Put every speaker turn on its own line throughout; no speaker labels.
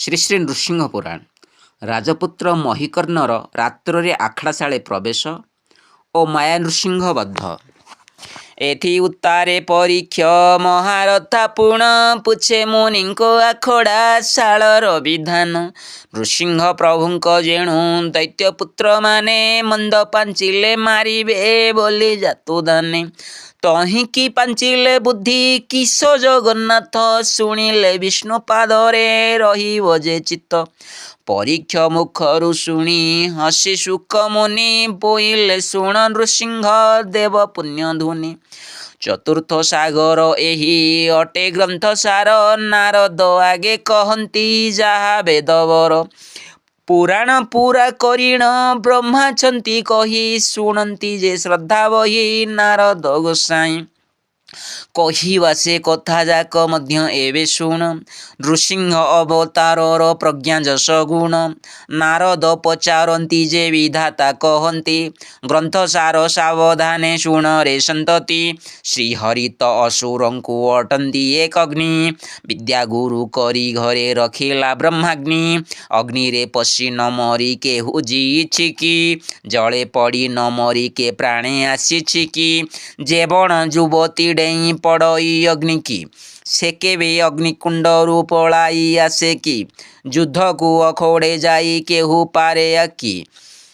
ଶ୍ରୀ ଶ୍ରୀ ନୃସିଂହ ପୁରାଣ। ରାଜପୁତ୍ର ମହିକର୍ଣ୍ଣର ରାତ୍ରରେ ଆଖଡ଼ାଶାଳେ ପ୍ରବେଶ ଓ ମାୟା ନୃସିଂହ ବଧ। ଏଥି ଉତ୍ତାରେ ପରୀକ୍ଷ ମହାରଥା ପୁଣ ପୁଛେ ମୁନିଙ୍କ ଆଖଡ଼ା ଶାଳର ବିଧାନ। ନୃସିଂହ ପ୍ରଭୁଙ୍କ ଯେଣୁ ଦୈତ୍ୟପୁତ୍ରମାନେ ମନ୍ଦ ପାଞ୍ଚିଲେ ମାରିବେ ବୋଲି ଜାତୁଦାନେ। ତହିଁକି ପାଞ୍ଚିଲେ ବୁଦ୍ଧି କିସ ଜଗନ୍ନାଥ, ଶୁଣିଲେ ବିଷ୍ଣୁ ପାଦରେ ରହିବ ଯେ ଚିତ୍ତ। ପରୀକ୍ଷ ମୁଖରୁ ଶୁଣି ହସି ଶୁକ ମୁନି, ବୋଇଲେ ଶୁଣ ନୃସିଂହ ଦେବ ପୁଣ୍ୟ ଧୁନି। ଚତୁର୍ଥ ସାଗର ଏହି ଅଟେ ଗ୍ରନ୍ଥ ସାର, ନାରଦ ଆଗେ କହନ୍ତି ଯାହା ବେଦବର। ପୁରାଣ ପୁରା କରିଣ ବ୍ରହ୍ମାଛନ୍ତି କହି, ଶୁଣନ୍ତି ଯେ ଶ୍ରଦ୍ଧା ବହି ନାରଦ ଗୋସାଇଁ। କହିବା ସେ କଥା ଯାକ ମଧ୍ୟ ଏବେ ଶୁଣ, ନୃସିଂହ ଅବତାରର ପ୍ରଜ୍ଞା ଯଶ ଗୁଣ। ନାରଦ ପଚାରନ୍ତି ଯେ ବିଧାତା କହନ୍ତି, ଗ୍ରନ୍ଥସାର ସାବଧାନେ ଶୁଣ ରେ ସନ୍ତତି। ଶ୍ରୀହରି ତ ଅସୁରଙ୍କୁ ଅଟନ୍ତି ଏକ ଅଗ୍ନି, ବିଦ୍ୟା ଗୁରୁ କରି ଘରେ ରଖିଲା ବ୍ରହ୍ମାଗ୍ନି। ଅଗ୍ନିରେ ପଶି ନ ମରି କେହୁ ଯିଛି କି, ଜଳେ ପଡ଼ି ନ ମରି କେ ପ୍ରାଣେ ଆସିଛି କି। ଯେ ବଣ ଯୁବତୀ ଡେଇଁ ପଡ଼ଇ ଅଗ୍ନିକି, ସେ କେବେ ଅଗ୍ନିକୁଣ୍ଡରୁ ପଳାଇ ଆସେ କି। ଯୁଦ୍ଧକୁ ଅଖୋଡ଼େ ଯାଇ କେହୁ ପାରେ ଆକି,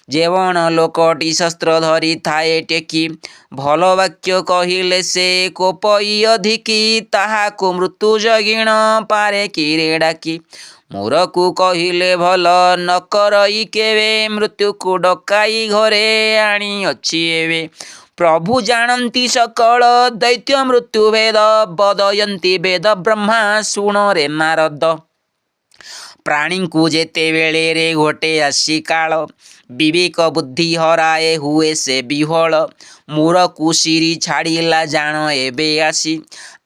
ଯେ ବଣ ଲୋକଟି ଶସ୍ତ୍ର ଧରି ଥାଏ ଟେକି। ଭଲ ବାକ୍ୟ କହିଲେ ସେ କୋପଇ ଅଧିକି, ତାହାକୁ ମୃତ୍ୟୁ ଜଗିଣ ପାରେ କିରେ ଡାକି। ମୂରକୁ କହିଲେ ଭଲ ନ କରଇ କେବେ, ମୃତ୍ୟୁକୁ ଡକାଇ ଘରେ ଆଣିଅଛି ଏବେ। ପ୍ରଭୁ ଜାଣନ୍ତି ସକଳ ଦୈତ୍ୟ ମୃତ୍ୟୁ ଭେଦ, ବଦୟନ୍ତି ବେଦ ବ୍ରହ୍ମା ଶୁଣ ରେ ନାରଦ। ପ୍ରାଣୀଙ୍କୁ ଯେତେବେଳେରେ ଘଟେ ଆସି କାଳ, ବିବେକ ବୁଦ୍ଧି ହରାଏ ହୁଏ ସେ ବିହ୍ୱଳ। ମୂରକୁ ଶିରି ଛାଡ଼ିଲା ଜାଣ ଏବେ ଆସି,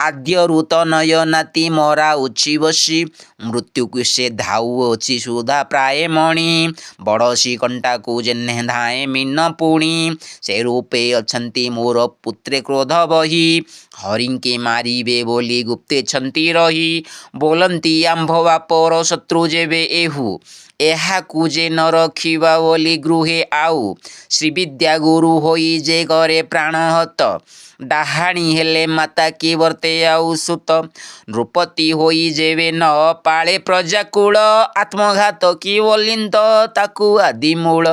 ଆଦ୍ୟରୁ ତନୟ ନାତି ମରାଉଛି ବସି। ମୃତ୍ୟୁକୁ ସେ ଧାଉଅଛି ସୁଧା ପ୍ରାୟ ମଣି, ବଡ଼ସି କଣ୍ଟାକୁ ଯେହ୍ନେ ଧାଏ ମୀନ ପୁଣି। ସେ ରୂପେ ଅଛନ୍ତି ମୋର ପୁତ୍ରେ କ୍ରୋଧ ବହି, ହରିଙ୍କେ ମାରିବେ ବୋଲି ଗୁପ୍ତେଛନ୍ତି ରହି। ବୋଲନ୍ତି ଆମ୍ଭ ବାପର ଶତ୍ରୁ ଯେବେ ଏହୁ, ଏହାକୁ ଯେ ନ ରଖିବା ବୋଲି ଗୃହେ ଆଉ। ଶ୍ରୀବିଦ୍ୟା ଗୁରୁ ହୋଇ ଯେ କରେ ପ୍ରାଣହତ, ଡାହାଣୀ ହେଲେ ମାତା କି ବର୍ତ୍ତେ ଆଉ ସୁତ। ନୃପତି ହୋଇ ଯେବେ ନ ପାଳେ ପ୍ରଜାକୁଳ, ଆତ୍ମଘାତ କି ବୋଲିନ୍ତ ତାକୁ ଆଦିମୂଳ।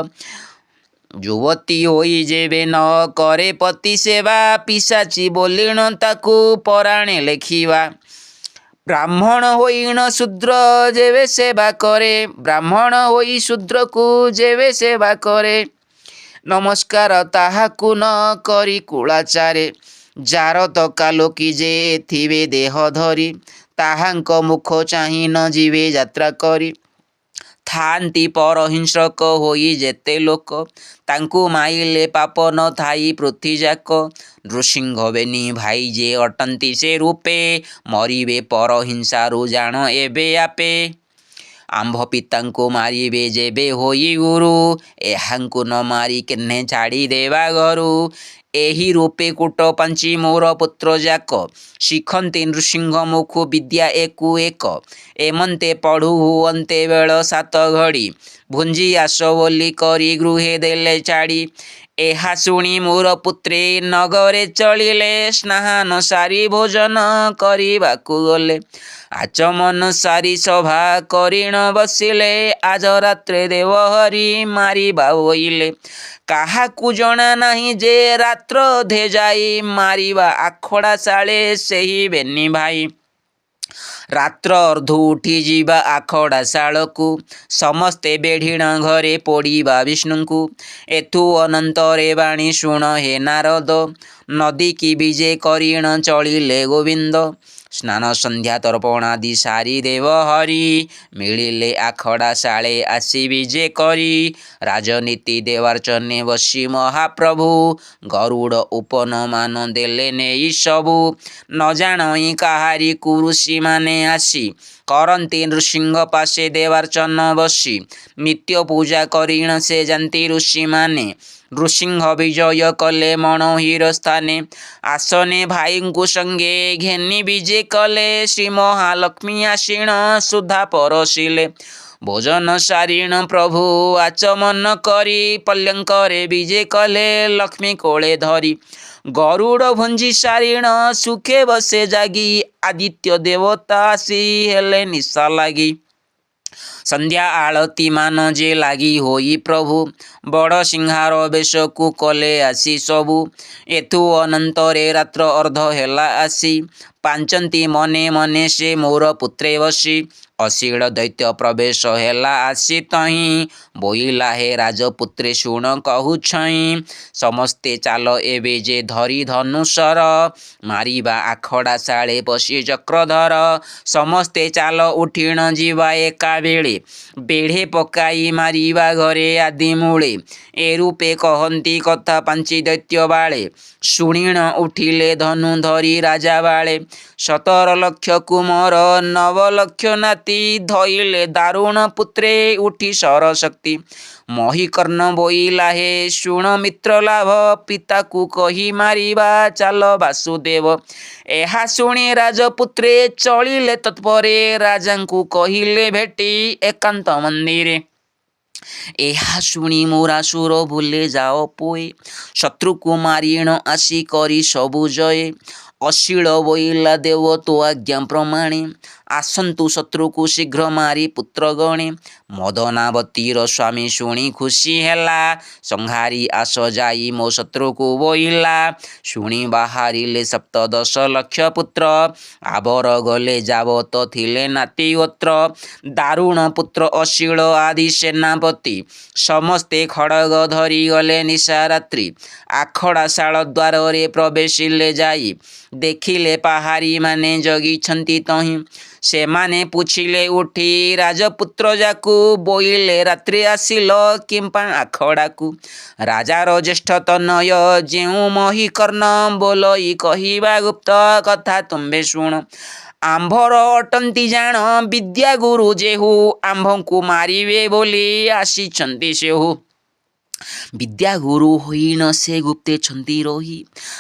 ଯୁବତୀ ହୋଇ ଯେବେ ନ କରେ ପତି ସେବା, ପିଶାଚି ବୋଲିଣ ତାକୁ ପରାଣେ ଲେଖିବା। ବ୍ରାହ୍ମଣ ହୋଇଣ ଶୂଦ୍ର ଯେବେ ସେବା କରେ, ବ୍ରାହ୍ମଣ ହୋଇ ଶୂଦ୍ରକୁ ଯେବେ ସେବା କରେ। ନମସ୍କାର ତାହାକୁ ନ କରି କୁଳାଚାରେ, ଯାର ତକା ଲୋକି ଯେ ଥିବେ ଦେହ ଧରି, ତାହାଙ୍କ ମୁଖ ଚାହିଁ ନ ଯିବେ ଯାତ୍ରା କରି। ଥାନ୍ତି ପରହିଂସ୍ରକ ହୋଇ ଯେତେ ଲୋକ, ତାଙ୍କୁ ମାଇଲେ ପାପ ନ ଥାଇ ପୃଥ୍ୱୀଯାକ। ନୃସିଂହ ବେନି ଭାଇ ଯେ ଅଟନ୍ତି ସେ ରୂପେ, ମରିବେ ପରହିଂସାରୁ ଜାଣ ଏବେ ଆପେ। ଆମ୍ଭ ପିତାଙ୍କୁ ମାରିବେ ଯେବେ ହୋଇ ଗୁରୁ, ଏହାଙ୍କୁ ନ ମାରି କେହ୍ନେ ଛାଡ଼ି ଦେବା ଘରୁ। ଏହି ରୂପେ କୂଟ ପାଞ୍ଚି ମୋର ପୁତ୍ର ଯାକ, ଶିଖନ୍ତି ନୃସିଂହ ମୁଖୁ ବିଦ୍ୟା ଏକୁ ଏକ। ଏମନ୍ତେ ପଢ଼ୁ ହୁଅନ୍ତେ ବେଳ ସାତ ଘଡ଼ି, ଭୁଞ୍ଜି ଆସ ବୋଲି କରି ଗୃହେ ଦେଲେ ଛାଡ଼ି। ଏହା ଶୁଣି ମୋର ପୁତ୍ରେ ନଗରେ ଚଳିଲେ, ସ୍ନାହାନ ସାରି ଭୋଜନ କରିବାକୁ ଗଲେ। ଆଚମନ ସାରି ସଭା କରିଣ ବସିଲେ, ଆଜ ରାତ୍ରେ ଦେବ ହରି ମାରିବା ବୋଇଲେ। କାହାକୁ ଜଣା ନାହିଁ ଯେ ରାତ୍ର ଅଧେ ଯାଇ, ମାରିବା ଆଖଡ଼ା ଶାଳେ ସେହି ବେନି ଭାଇ। ରାତ୍ର ଅର୍ଦ୍ଧୁ ଉଠି ଯିବା ଆଖଡ଼ା ଶାଳକୁ, ସମସ୍ତେ ବେଢ଼ିଣ ଘରେ ପୋଡ଼ିବା ବିଷ୍ଣୁଙ୍କୁ। ଏଥୁ ଅନନ୍ତରେ ବାଣୀ ଶୁଣ ହେ ନାରଦ, ନଦୀକି ବିଜେ କରିଣ ଚଳିଲେ ଗୋବିନ୍ଦ। ସ୍ନାନ ସନ୍ଧ୍ୟା ତର୍ପଣାଦି ସାରି ଦେବ ହରି, ମିଳିଲେ ଆଖଡ଼ା ଶାଳେ ଆସି ବିଜେ କରି। ରାଜନୀତି ଦେବାର୍ଚ୍ଚନେ ବସି ମହାପ୍ରଭୁ, ଗରୁଡ଼ ଉପନ ମାନ ଦେଲେ ନେଇ ସବୁ। ନ ଜାଣଇ କାହାରିକୁ ଋଷିମାନେ ଆସି, କରନ୍ତି ନୃସିଂହ ପାଶେ ଦେବାର୍ଚ୍ଚନ ବସି। ନିତ୍ୟ ପୂଜା କରିଣ ସେ ଯାନ୍ତି ଋଷିମାନେ, नृसिंह विजय कले मणोहीर स्थाने आसने भाईଙ୍କୁ संगे घेनी विजे कले श्री महालक्ष्मी आसीण सुधा परसिले भोजन सारीण प्रभु आचमन करी पल्यंकरे विजे कले लक्ष्मी कोले धरी गरुड़ भुंजी सारीण सुखे बसे जागी आदित्य देवता आसी हेले निशा लागी संध्या आळती मान जे लागी होई प्रभु बड़ सिंहार बेश को कले आसी सबु एथु अनंतरे रात्र अर्ध हेला आसी पांचंती मने मने से मोर पुत्रे बसी अशील दैत्य प्रवेश हेला आसी तही बोइला हे राजपुत्रे शुण कहूछई समस्ते चाल एबे जे धरी धनुषर मारिबा आखड़ा शाले बसी चक्रधर समस्ते चाल उठिण जीवा एका बेले बेढ़े पकाई मारिबा घरे आदि मूले ए रूपे कहती कथा पांची दैत्य बाळे शुणिण उठिले धनु धरी राजा बाळे 17 लक्ष कुमर 9 लक्ष नाती धइले दारुण पुत्रे उठी सरशक्ति महीकर्ण बोइला हे शुण मित्र लाभ पिता को कही मारिबा चाल वासुदेव एहा शुणी राजपुत्रे चलिले तत्परे राजा को कहिले भेटी एकांत मंदिरे एहा शुणी मोरासुर भूले जाओ पोए शत्रु को मारिण आसी करी सबु जये अशील बोइला देव तो आज्ञा प्रमाणे आसंतु शत्रु को शीघ्र मारी पुत्र गणे मदनावतीर स्वामी शुणी खुशी हेला संहारी आस जाई मो शत्रु को बोइला शुणी बाहरिले 17 लक्ष पुत्र आबर गले जावत थिले नाती गोत्र दारुण पुत्र अशील आदि सेनापति समस्ते खड़ग धरी गले निशा रात्रि आखड़ा शाल द्वार रे प्रवेशिले जाई देखिले पहाड़ी माने जगी तही से माने पूछिले उठी राजपुत्र जाकू बोइले रात्रि आसिल किंपा आखड़ा को राजार ज्येष्ठ तनय जेऊ महीकर्ण बोलई कहिबा गुप्त कथा तुम्बे शुण आंभर अटंती जान विद्या गुरु जेहू आंभ को मारिवे बोली आसीचंती सेहू विद्या गुरु होईन से गुप्ते छंती रोही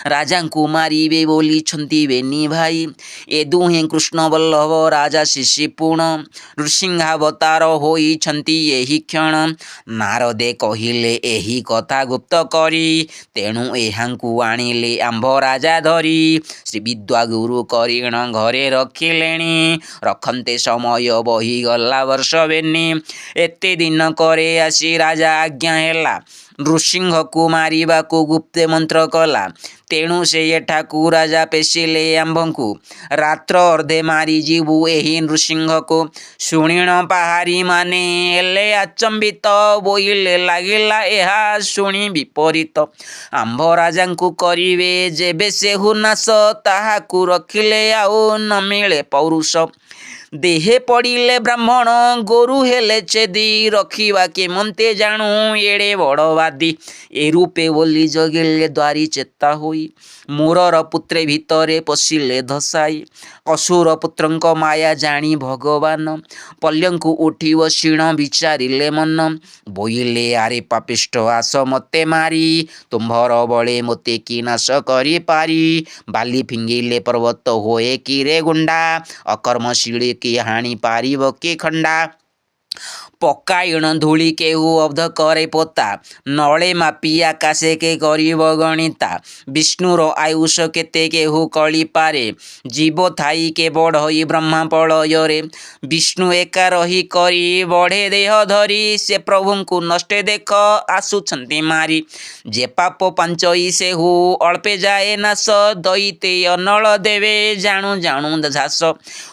राजा को मारिबे बोली छंती बेनी भाई ए दुहे कृष्ण वल्लभ राजा शिशिपुण नृसिंहावतार होई छंती एही क्षण नारदे कहिले एही कथा गुप्त करी तेणु एहांकु आनिले आंभ राजा धरी श्री विद्या गुरु करिण घरे रखिलेणी रखन्ते समय बही गला वर्ष बेनी एते दिन करे आसी राजा आज्ञा हेला नृसिंह को मारिबा को गुप्ते मंत्र कला तेणु से एठाकू राजा पेशिले आंभंकु रात्र अर्धे मारी जीवु एही नृसिंह को शुणिण पहाड़ी माने एले आचंबित बोइले लागिला एहा शुणी विपरीत आंभ राजा को करिवे जेबे सेहु नाश ताहाकू रखिले आउ न मिले पौरुष देहे पड़िले ब्राह्मण गोरु हेले चेदी रखिवा के मंते जाणु एड़े बड़वादी ए रूपे बोली जगिले द्वारी चेता होई मोरर पुत्रे भितरे पशिले धसाई असुर पुत्रंक माया जानी भगवान पल्यंकु उठी बसिण विचारिले मन बोइले आरे पापिष्ट आस मते मारी तुम्भर बळे मते कि नाश करि पारी बाली फिंगिले पर्वत होए कि रे गुंडा अकर्मशीली कि हाणी पारिब कि खंडा पकाइण धूली केहू अब्ध करे पोता नले मापी आकाशे के गरीब गणिता विष्णुर आयुष केते केहू कली पारे जीव थाई के बढ़ई ब्रह्मा पलय विष्णु एका रही करी बढ़े देह धरी से प्रभु को नष्टे देख आसुछंती मारी जे पाप पांचई सेहू अल्पे जाए नाश दैते अनल देवे जाणु जाणु झास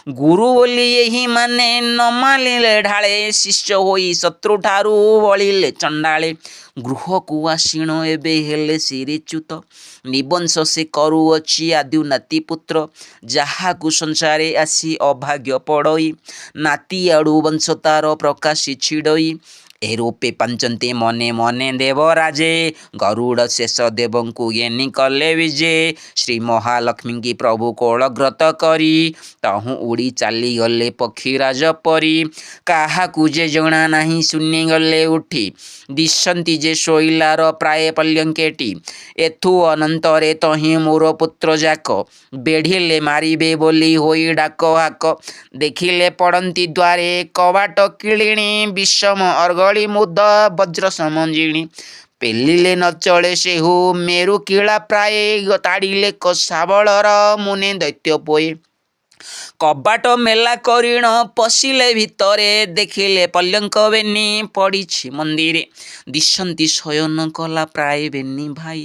गुरु बोली यही माने न मानिले ढाले शिष्य होई शत्रु ठारू बलिले चंडाले गृह को आसीण एबे हेले सिरिच्युत निबंश से करुअछि आदि नाती पुत्र जहा को संसारे आसी अभाग्य पड़ई नाती आड़ू वंश तार प्रकाशी छिड़ई ଏ ରୂପେ ପାଞ୍ଚନ୍ତେ ମନେ ମନେ ଦେବରାଜେ ଗରୁଡ଼ ଶେଷ ଦେବଙ୍କୁ ଜ୍ଞାନୀ କଲେ ବିଜେ। ଶ୍ରୀ ମହାଲକ୍ଷ୍ମୀଙ୍କି ପ୍ରଭୁ କୋଳଗ୍ରତ କରି ତହୁଁ ଉଡ଼ି ଚାଲିଗଲେ ପକ୍ଷୀରାଜ ପରି। କାହାକୁ ଯେ ଜଣା ନାହିଁ ଶୂନ୍ୟ ଗଲେ ଉଠି ଦିଶନ୍ତି ଯେ ଶୋଇଲାର ପ୍ରାୟ ପଲ୍ୟଙ୍କେଟି। ଏଥୁ ଅନନ୍ତରେ ତହିଁ ମୋର ପୁତ୍ର ଯାକ ବେଢ଼ିଲେ ମାରିବେ ବୋଲି ହୋଇ ଡାକ ହାକ। ଦେଖିଲେ ପଡ଼ନ୍ତି ଦ୍ୱାରେ କବାଟ କିଳିଣି ବିଷମ ଅର୍ଗଳି ମୁଦ ବଜ୍ର ସମଞ୍ଜିଣି। ପେଲିଲେ ନ ଚଳେ ସେହୁ ମେରୁ କିଳା ପ୍ରାୟ ତାଡ଼ିଲେ କଷାବଳର ମୁନେ ଦୈତ୍ୟ ପୋଏ। କବାଟ ମେଲା କରିଣ ପଶିଲେ ଭିତରେ ଦେଖିଲେ ପଲ୍ୟଙ୍କ ବେନି ପଡ଼ିଛି ମନ୍ଦିରେ। ଦିଶନ୍ତି ଶୟନ କଲା ପ୍ରାୟ ବେନି ଭାଇ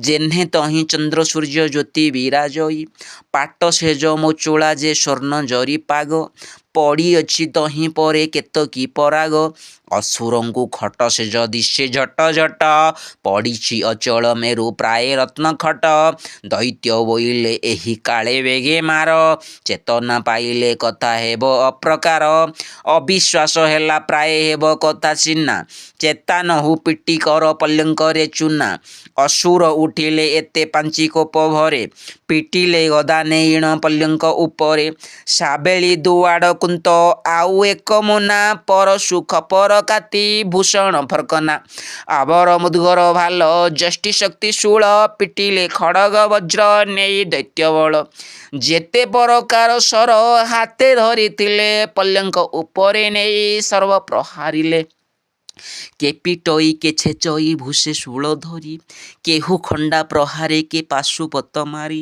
ଯେହ୍ନେ ତହିଁ ଚନ୍ଦ୍ର ସୂର୍ଯ୍ୟ ଜ୍ୟୋତି ବିରାଜଇ। ପାଟ ସେଜ ମୋ ଚୂଳା ଯେ ସ୍ୱର୍ଣ୍ଣ ଜରି ପାଗ ପଡ଼ିଅଛି ତହିଁ ପରେ କେତକୀ ପରାଗ। ଅସୁରଙ୍କୁ ଖଟ ସେଜ ଦିଶେ ଝଟ ଝଟ ପଡ଼ିଛି ଅଚଳ ମେରୁ ପ୍ରାୟ ରତ୍ନ ଖଟ। ଦୈତ୍ୟ ବୋଇଲେ ଏହି କାଳେ ବେଗେ ମାର ଚେତନା ପାଇଲେ କଥା ହେବ ଅପ୍ରକାର। ଅବିଶ୍ୱାସ ହେଲା ପ୍ରାୟ ହେବ କଥା ସିନା ଚେତାନହୁ ପିଟି କର ପଲ୍ୟଙ୍କରେ ଚୁନା। ଅସୁର ଉଠିଲେ ଏତେ ପାଞ୍ଚି କୋପ ଭରେ ପିଟିଲେ ଗଦା ନେଇଣ ପଲ୍ୟଙ୍କ ଉପରେ। ସାବେଳି ଦୁଆଡ଼ କୁନ୍ତ ଆଉ ଏକ ମୁନା ପରଶୁ ଖପର କାତି ଭୂଷଣ ଫର୍କନା। ଆବର ମୁଦ୍ଗର ଭାଲ ଯଷ୍ଟି ଶକ୍ତି ଶୂଳ ପିଟିଲେ ଖଡ଼ଗ ବଜ୍ର ନେଇ ଦୈତ୍ୟ ବଳ। ଯେତେ ପ୍ରକାର ଶର ହାତେ ଧରିଥିଲେ ପଲ୍ୟଙ୍କ ଉପରେ ନେଇ ସର୍ବ ପ୍ରହାରିଲେ। କେ ପିଟଇ କେ ଛେଚଇ ଭୂଷେ ଶୂଳ ଧରି କେହୁ ଖଣ୍ଡା ପ୍ରହାରେ କେ ପାଶୁପତ ମାରି।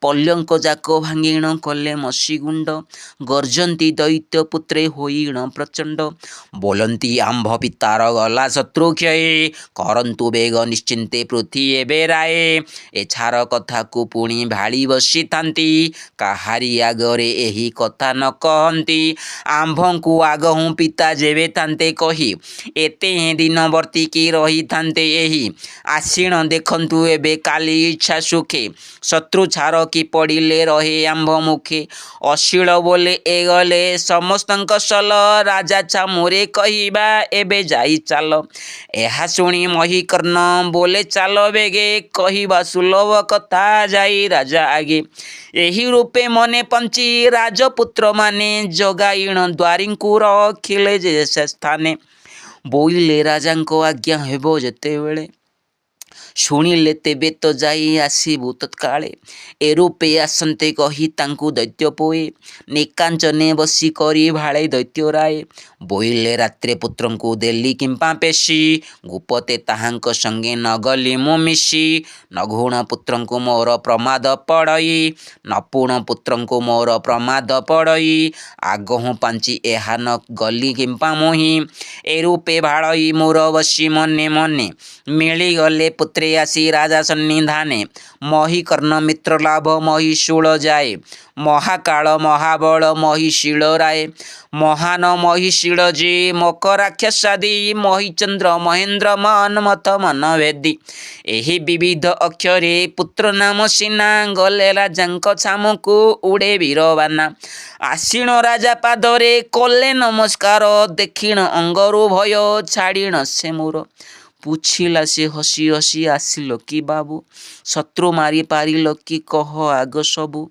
ପଲ୍ୟଙ୍କ ଯାକ ଭାଙ୍ଗିଣ କଲେ ମସିଗୁଣ୍ଡ ଗର୍ଜନ୍ତି ଦୈତ୍ୟ ପୁତ୍ରେ ହୋଇଣ ପ୍ରଚଣ୍ଡ। ବୋଲନ୍ତି ଆମ୍ଭ ପିତାର ଗଲା ଶତ୍ରୁ କ୍ଷୟେ କରନ୍ତୁ ବେଗ ନିଶ୍ଚିନ୍ତେ ପୃଥି ଏବେ ରାଏ। ଏଛାର କଥାକୁ ପୁଣି ଭାଳି ବସିଥାନ୍ତି କାହାରି ଆଗରେ ଏହି କଥା ନ କହନ୍ତି। ଆମ୍ଭଙ୍କୁ ଆଗହୁଁ ପିତା ଯେବେ ଥାନ୍ତେ କହି ଏତେ ଦିନ ବର୍ତ୍ତିକି ରହିଥାନ୍ତେ ଏହି। ଆଶିଣ ଦେଖନ୍ତୁ ଏବେ କାଲି ଇଚ୍ଛା ସୁଖେ ଶତ୍ରୁ ଛାର କି ପଡ଼ିଲେ ରହେ ଆମ୍ଭ ମୁଖେ। ଅଶୀଳ ବୋଲେ ଏ ଗଲେ ସମସ୍ତଙ୍କ ସଲ ରାଜା ଛାମୁରେ କହିବା ଏବେ ଯାଇ ଚାଲ। ଏହା ଶୁଣି ମହୀକର୍ଣ୍ଣ ବୋଲେ ଚାଲ ବେଗେ କହିବା ସୁଲଭ କଥା ଯାଇ ରାଜା ଆଗେ। ଏହି ରୂପେ ମନେ ପଞ୍ଚି ରାଜପୁତ୍ରମାନେ ଜଗାଇଣ ଦ୍ୱାରୀଙ୍କୁ ରଖିଲେ ଯେ ସେ ସ୍ଥାନେ। ବୋଇଲେ ରାଜାଙ୍କ ଆଜ୍ଞା ହେବ ଯେତେବେଳେ ଶୁଣିଲେ ତେବେ ତ ଯାଇ ଆସିବୁ ତତ୍କାଳେ। ଏ ରୂପେ ଆସନ୍ତେ କହି ତାଙ୍କୁ ଦୈତ୍ୟ ପୋଏ ନିକାଞ୍ଚନେ ବସି କରି ଭାଳେ ଦୈତ୍ୟ ରାଏ। ବୋଇଲେ ରାତ୍ରେ ପୁତ୍ରଙ୍କୁ ଦେଲି କିମ୍ପା ପେଶି ଗୁପତେ ତାହାଙ୍କ ସଙ୍ଗେ ନଗଲି ମୁଁ ମିଶି। ନଘୁଣ ପୁତ୍ରଙ୍କୁ ମୋର ପ୍ରମାଦ ପଡ଼ଇ ନପୁଣ ପୁତ୍ରଙ୍କୁ ମୋର ପ୍ରମାଦ ପଡ଼ଇ ଆଗହୁଁ ପାଞ୍ଚି ଏହା ନ ଗଲି କିମ୍ପା ମୁହିଁ। ଏ ରୂପେ ଭାଳଇ ମୋର ବସି ମନେ ମନେ ମିଳିଗଲେ ପୁତ୍ରେ ଆସି ରାଜା ସନ୍ନିଧାନେ। ମହୀକର୍ଣ୍ଣ ମିତ୍ର ଲାଭ ମହୀଶୂଳ ଯାଏ ମହାକାଳ ମହାବଳ ମହୀଶୀଳ ରାଏ। ମହାନ ମହୀଶୀଳ ଯେ ମକରାକ୍ଷସାଦି ମହୀଚନ୍ଦ୍ର ମହେନ୍ଦ୍ର ମନ୍ମଥ ମନଭେଦି। ଏହି ବିବିଧ ଅକ୍ଷରେ ପୁତ୍ର ନାମ ସିନା ଗଲେ ରାଜାଙ୍କ ଛାମୁକୁ ଉଡ଼େ ବୀରବାନା। ଆଶିଣ ରାଜା ପାଦରେ କଲେ ନମସ୍କାର ଦେଖିଣ ଅଙ୍ଗରୁ ଭୟ ଛାଡ଼ିଣ ସେ ମୋର। ପୁଛିଲା ସେ ହସି ହସି ଆସିଲ କି ବାବୁ ଶତ୍ରୁ ମାରି ପାରିଲ କି କହ ଆଗ ସବୁ।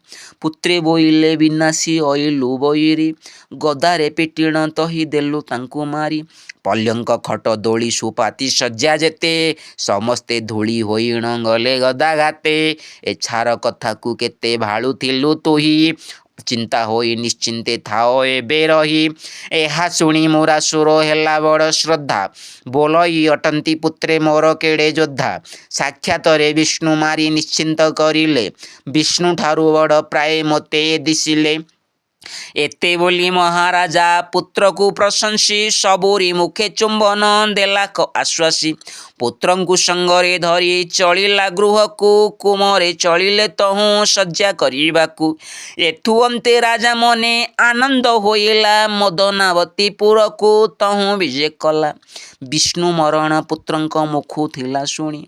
ପୁତ୍ରେ ବୋଇଲେ ବିନାଶୀ ଅଇଲୁ ବଇରି ଗଦାରେ ପିଟିଣ ତହି ଦେଲୁ ତାଙ୍କୁ ମାରି। ପଲ୍ୟଙ୍କ ଖଟ ଦୋଳି ସୁପାତି ଶଯ୍ୟା ଯେତେ ସମସ୍ତେ ଧୂଳି ହୋଇଣ ଗଲେ ଗଦା ଘାତେ। ଏଛାର କଥାକୁ କେତେ ଭାଳୁଥିଲୁ ତୁହି ଚିନ୍ତା ହୋଇ ନିଶ୍ଚିନ୍ତେ ଥାଅ ଏବେ ରହି। ଏହା ଶୁଣି ମୋରାସୁର ହେଲା ବଡ଼ ଶ୍ରଦ୍ଧା ବୋଲଇ ଅଟନ୍ତି ପୁତ୍ରେ ମୋର କେଡ଼େ ଯୋଦ୍ଧା। ସାକ୍ଷାତରେ ବିଷ୍ଣୁ ମାରି ନିଶ୍ଚିନ୍ତ କରିଲେ ବିଷ୍ଣୁଠାରୁ ବଡ଼ ପ୍ରାୟ ମୋତେ ଦିଶିଲେ। ଏତେ ବୋଲି ମହାରାଜା ପୁତ୍ରକୁ ପ୍ରଶଂସି ସବୁରି ମୁଖେ ଚୁମ୍ବନ ଦେଲାକ ଆଶ୍ୱାସୀ। ପୁତ୍ରଙ୍କୁ ସଙ୍ଗରେ ଧରି ଚଳିଲା ଗୃହକୁ କୁମରେ ଚଳିଲେ ତହୁଁ ଶଯ୍ୟା କରିବାକୁ। ଏଥୁ ଅନ୍ତେ ରାଜା ମନେ ଆନନ୍ଦ ହୋଇଲା ମଦନାବତୀ ପୁରକୁ ତହୁଁ ବିଜେ କଲା। ବିଷ୍ଣୁ ମରଣ ପୁତ୍ରଙ୍କ ମୁଖୁ ଥିଲା ଶୁଣି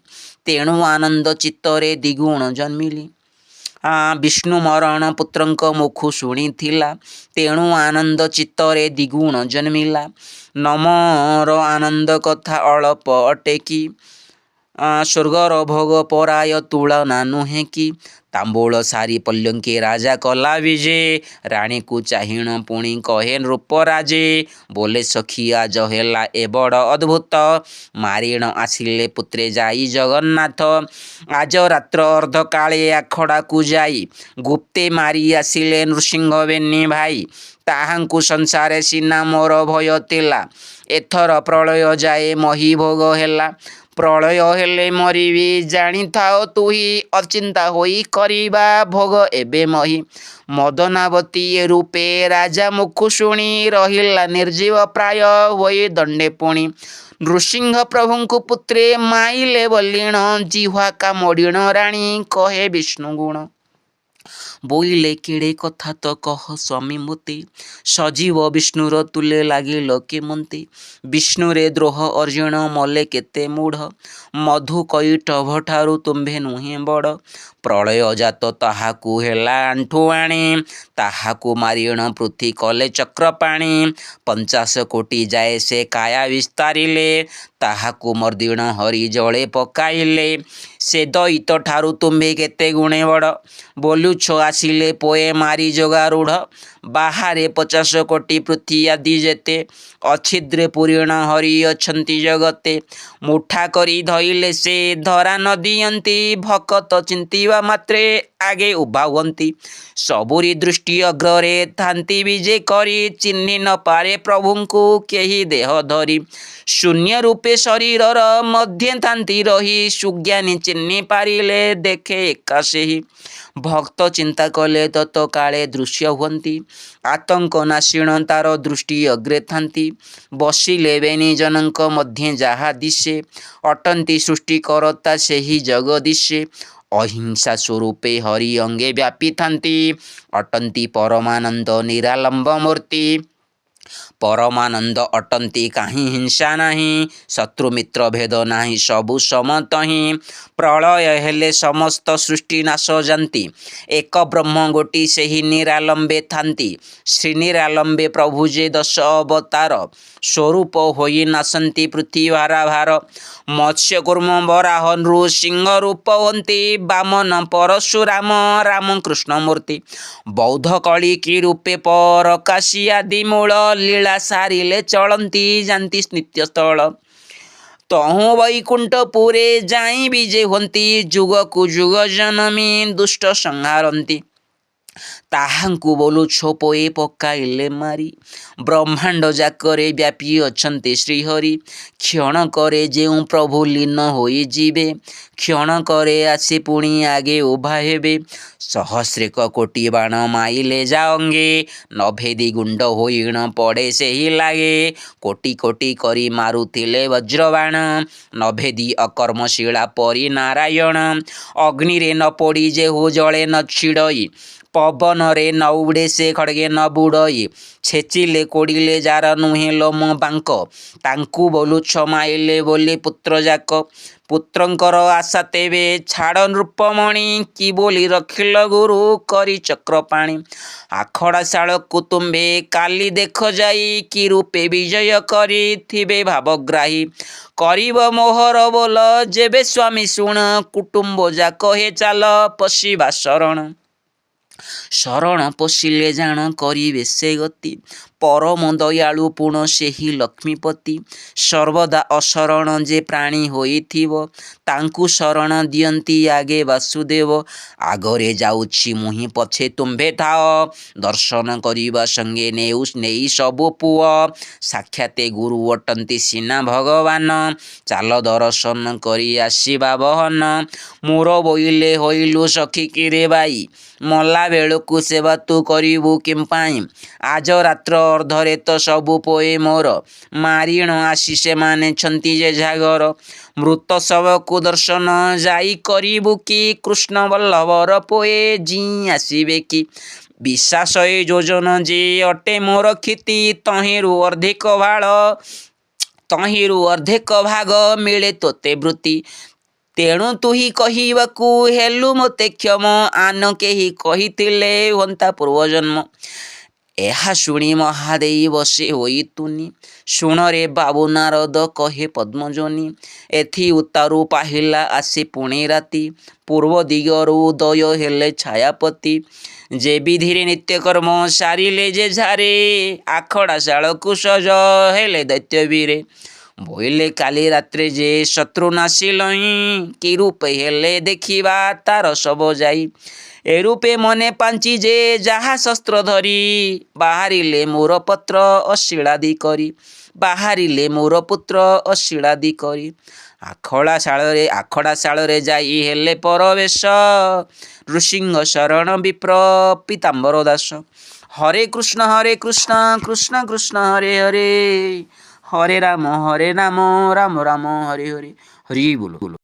ତେଣୁ ଆନନ୍ଦ ଚିତ୍ତରେ ଦ୍ୱିଗୁଣ ଜନ୍ମିଲି। ବିଷ୍ଣୁ ମରଣ ପୁତ୍ରଙ୍କ ମୁଖୁ ଶୁଣିଥିଲା, ତେଣୁ ଆନନ୍ଦ ଚିତ୍ତରେ ଦ୍ୱିଗୁଣ ଜନ୍ମିଲା। ନମର ଆନନ୍ଦ କଥା ଅଳପ ଅଟେ କି, ସ୍ୱର୍ଗର ଭୋଗ ପରାୟ ତୁଳନା ନୁହେଁ କି। ତାମ୍ବୁଳ ସାରି ପଲ୍ଲଙ୍କି ରାଜା କଲା ବିଜେ, ରାଣୀକୁ ଚାହିଁଣ ପୁଣି କହେ ନୃପରାଜେ। ବୋଲେ ସଖୀ ଆଜ ହେଲା ଏ ବଡ଼ ଅଦ୍ଭୁତ, ମାରିଣ ଆସିଲେ ପୁତ୍ରେ ଯାଇ ଜଗନ୍ନାଥ। ଆଜ ରାତ୍ର ଅର୍ଦ୍ଧକାଳେ ଆଖଡ଼ାକୁ ଯାଇ, ଗୁପ୍ତେ ମାରି ଆସିଲେ ନୃସିଂହ ବେନି ଭାଇ। ତାହାଙ୍କୁ ସଂସାରେ ସିନା ମୋର ଭୟ ଥିଲା, ଏଥର ପ୍ରଳୟ ଯାଏ ମହି ଭୋଗ ହେଲା। ପ୍ରଳୟ ହେଲେ ମରିବି ଜାଣିଥାଅ ତୁହି, ଅଚିନ୍ତା ହୋଇ କରିବା ଭୋଗ ଏବେ ମହି। ମଦନାବତୀ ଏ ରୂପେ ରାଜା ମୁଖୁ ଶୁଣି, ରହିଲା ନିର୍ଜୀବ ପ୍ରାୟ ହୋଇ ଦଣ୍ଡେ ପୁଣି। ନୃସିଂହ ପ୍ରଭୁଙ୍କୁ ପୁତ୍ରେ ମାଇଲେ ବଲିଣ, ଜିହ୍ୱା କାମୋଡ଼ିଣ ରାଣୀ କହେ ବିଷ୍ଣୁ ଗୁଣ। ବୋଇଲେ କେଡ଼େ କଥା ତ କହ ସ୍ୱାମୀ ମୋତେ, ସଜୀବ ବିଷ୍ଣୁର ତୁଲେ ଲାଗିଲ କେମନ୍ତେ। ବିଷ୍ଣୁରେ ଦ୍ରୋହ ଅର୍ଜୁନ ମଲେ କେତେ ମୂଢ଼, ମଧୁ କୈଟଭଠାରୁ ତୁମ୍ଭେ ନୁହେଁ ବଡ଼। ପ୍ରଳୟ ଜାତ ତାହାକୁ ହେଲା ଆଣ୍ଠୁଆଣି, ତାହାକୁ ମାରିଣ ପୃଥି କଲେ ଚକ୍ରପାଣି। 50 କୋଟି ଯାଏ ସେ କାୟା ବିସ୍ତାରିଲେ, ତାହାକୁ ମର୍ଦିଣ ହରି ଜଳେ ପକାଇଲେ। ସେ ଦଇତ ଠାରୁ ତୁମ୍ଭେ କେତେ ଗୁଣେ ବଡ଼, ବୋଲୁଛ ଆସିଲେ ପୋଏ ମାରି ଯୋଗାରୂଢ଼। ବାହାରେ 50 କୋଟି ପୃଥି ଆଦି ଯେତେ, ଅଛିଦ୍ରେ ପୂରିଣ ହରି ଅଛନ୍ତି ଜଗତେ। ମୁଠା କରି ଧଇଲେ ସେ ଧରା ନ ଦିଅନ୍ତି, ଭକତ ଚିନ୍ତିବା ମାତ୍ରେ ଆଗେ ଉଭା ହୁଅନ୍ତି। ସବୁରି ଦୃଷ୍ଟି ଅଗ୍ରରେ ଥାନ୍ତି ବିଜେ କରି, ଚିହ୍ନି ନ ପାରେ ପ୍ରଭୁଙ୍କୁ କେହି ଦେହ ଧରି। ଶୂନ୍ୟ ରୂପେ ଶରୀରର ମଧ୍ୟେ ଥାନ୍ତି ରହି, ସୁଜ୍ଞାନୀ ଚିହ୍ନି ପାରିଲେ ଦେଖେ ଏକା ସେହି। ଭକ୍ତ ଚିନ୍ତା କଲେ ତତ କାଳେ ଦୃଶ୍ୟ ହୁଅନ୍ତି, ଆତଙ୍କ ନାଶିଣ ତାର ଦୃଷ୍ଟି ଅଗ୍ରେ ଥାନ୍ତି। ବସିଲେ ବେନି ଜନଙ୍କ ମଧ୍ୟେ ଯାହା ଦିଶେ, ଅଟନ୍ତି ସୃଷ୍ଟି କରତା ସେହି ଜଗଦୀଶେ। ଅହିଂସା ସ୍ୱରୂପେ ହରି ଅଙ୍ଗେ ବ୍ୟାପିଥାନ୍ତି, ଅଟନ୍ତି ପରମାନନ୍ଦ ନିରାଲମ୍ବ ମୂର୍ତ୍ତି। ପରମାନନ୍ଦ ଅଟନ୍ତି କାହିଁ ହିଂସା ନାହିଁ, ଶତ୍ରୁ ମିତ୍ର ଭେଦ ନାହିଁ ସବୁ ସମତହିଁ। ପ୍ରଳୟ ହେଲେ ସମସ୍ତ ସୃଷ୍ଟି ନାଶ ଯାନ୍ତି, ଏକ ବ୍ରହ୍ମ ଗୋଟି ସେହି ନିରାଲମ୍ବେ ଥାନ୍ତି। ଶ୍ରୀନିରାଲମ୍ବେ ପ୍ରଭୁ ଯେ 10 ଅବତାର, ସ୍ୱରୂପ ହୋଇ ନାଶନ୍ତି ପୃଥିବୀର ଭାର। ମତ୍ସ୍ୟ କୁର୍ମ ବରାହ ନୃସିଂହ ରୂପ ହୁଅନ୍ତି, ବାମନ ପରଶୁରାମ ରାମକୃଷ୍ଣ ମୂର୍ତ୍ତି। ବୌଦ୍ଧ କଳିକି ରୂପେ ପରକାଶୀ ଆଦି ମୂଳ, ଲୀଳା ସାରିଲେ ଚଳନ୍ତି ଯାନ୍ତି ନିତ୍ୟସ୍ଥଳ। ତହୁଁ ବୈକୁଣ୍ଠପୁରେ ଯାଇ ବିଜେ ହୁଅନ୍ତି, ଯୁଗକୁ ଯୁଗ ଜନମି ଦୁଷ୍ଟ ସଂହାରନ୍ତି। ତାହାଙ୍କୁ ବୋଲୁଛ ପୋଏ ପକାଇଲେ ମାରି, ବ୍ରହ୍ମାଣ୍ଡ ଯାକରେ ବ୍ୟାପୀ ଅଛନ୍ତି ଶ୍ରୀହରି। କ୍ଷଣକରେ ଯେଉଁ ପ୍ରଭୁ ଲୀନ ହୋଇଯିବେ, କ୍ଷଣକରେ ଆସି ପୁଣି ଆଗେ ଉଭା ହେବେ। ସହସ୍ରେକ କୋଟି ବାଣ ମାଇଲେ ଯାଅଙ୍ଗେ, ନଭେଦି ଗୁଣ୍ଡ ହୋଇଣ ପଡ଼େ ସେହି ଲାଗେ। କୋଟି କୋଟି କରି ମାରୁଥିଲେ ବଜ୍ରବାଣ, ନଭେଦି ଅକର୍ମଶିଳା ପରି ନାରାୟଣ। ଅଗ୍ନିରେ ନ ପୋଡ଼ି ଯେହୁ ଜଳେ ନ ଛିଡ଼ଇ, ପବନରେ ନ ଉଡ଼େ ସେ ଖଡ଼୍ଗେ ନ ବୁଡ଼ଇ। ଛେଚିଲେ କୋଡ଼ିଲେ ଯାର ନୁହେଁ ଲୋମ ବାଙ୍କ, ତାଙ୍କୁ ବୋଲୁଛ ମାଇଲେ ବୋଲି ପୁତ୍ରଯାକ। ପୁତ୍ରଙ୍କର ଆଶା ତେବେ ଛାଡ଼ ନୃପମଣି, କି ବୋଲି ରଖିଲ ଗୁରୁ କରି ଚକ୍ରପାଣି। ଆଖଡ଼ା ଶାଳକୁ ତୁମ୍ଭେ କାଲି ଦେଖ ଯାଇ, କି ରୂପେ ବିଜୟ କରିଥିବେ ଭାବଗ୍ରାହୀ। କରିବ ମୋହର ବୋଲ ଯେବେ ସ୍ୱାମୀ ଶୁଣ, କୁଟୁମ୍ବ ଯାକ ହେ ଚାଲ ପଶିବା ଶରଣ। ଶରଣ ପଶିଲେ ଜାଣ କରିବେ ସେ ଗତି, ପରମ ଦୟାଳୁ ପୁଣ ସେହି ଲକ୍ଷ୍ମୀପତି। ସର୍ବଦା ଅଶରଣ ଯେ ପ୍ରାଣୀ ହୋଇଥିବ, ତାଙ୍କୁ ଶରଣ ଦିଅନ୍ତି ଆଗେ ବାସୁଦେବ। ଆଗରେ ଯାଉଛି ମୁହିଁ ପଛେ ତୁମ୍ଭେ ଥାଅ, ଦର୍ଶନ କରିବା ସଙ୍ଗେ ନେଇ ସବୁ ପୁଅ। ସାକ୍ଷାତେ ଗୁରୁ ଅଟନ୍ତି ସିନା ଭଗବାନ, ଚାଲ ଦର୍ଶନ କରି ଆସିବା ବହନ। ମୋର ବୋଇଲେ ହୋଇଲୁ ସଖୀ କିରେ ବାଇ, ମଲା ବେଳକୁ ସେବା ତୁ କରିବୁ କେମ୍ପାଇଁ। ଆଜ ରାତ୍ର ଅର୍ଦ୍ଧରେ ତ ସବୁ ପୋଏ ମୋର, ମାରିଣ ଆସି ସେମାନେ ଛନ୍ତି ଯେଝା ଘର। ମୃତ ଶବକୁ ଦର୍ଶନ ଯାଇ କରିବୁ କି, କୃଷ୍ଣ ବଲ୍ଲଭର ପୋଏ ଜୀ ଆସିବେ କି। ବିଶ୍ୱାସ ଏ ଯୋଜନ ଯେ ଅଟେ ମୋର କ୍ଷିତି, ତହିଁରୁ ଅର୍ଦ୍ଧେକ ଭାଗ ମିଳେ ତୋତେ ବୃତ୍ତି। ତେଣୁ ତୁହି କହିବାକୁ ହେଲୁ ମୋତେ କ୍ଷମ, ଆନ କେହି କହିଥିଲେ ହୁଅନ୍ତା ପୂର୍ବଜନ୍ମ। ଏହା ଶୁଣି ମହାଦେଇ ବସେ ହୋଇ ତୁନି, ଶୁଣରେ ବାବୁ ନାରଦ କହେ ପଦ୍ମଜନୀ। ଏଥି ଉତ୍ତାରୁ ପାହିଲା ଆସି ପୁଣି ରାତି, ପୂର୍ବ ଦିଗରୁ ଉଦୟ ହେଲେ ଛାୟାପତି। ଯେ ବିଧିରେ ନିତ୍ୟକର୍ମ ସାରିଲେ ଯେ ଝାରେ, ଆଖଡ଼ା ଶାଳକୁ ସଜ ହେଲେ ଦୈତ୍ୟବୀରେ। ବୋଇଲେ କାଲି ରାତ୍ରେ ଯେ ଶତ୍ରୁ ନାସିଲଇଁ, କି ରୂପେ ହେଲେ ଦେଖିବା ତାର ଶବ ଯାଇ। ଏ ରୂପେ ମନେ ପାଞ୍ଚି ଯେ ଯାହା ଶସ୍ତ୍ର ଧରି, ବାହାରିଲେ ମୋର ପତ୍ର ଅଶିଳାଦି କରି, ବାହାରିଲେ ମୋର ପୁତ୍ର ଅଶିଳାଦି କରି। ଆଖଡ଼ା ଶାଳରେ ଯାଇ ହେଲେ ପରବେଶ, ନୃସିଂହ ଶରଣ ବିପ୍ର ପୀତାମ୍ବର ଦାସ। ହରେ କୃଷ୍ଣ କୃଷ୍ଣ କୃଷ୍ଣ ହରେ ହରେ, ହରେ ରାମ ରାମ ରାମ ହରେ ହରେ। ହରି ବୋଲ।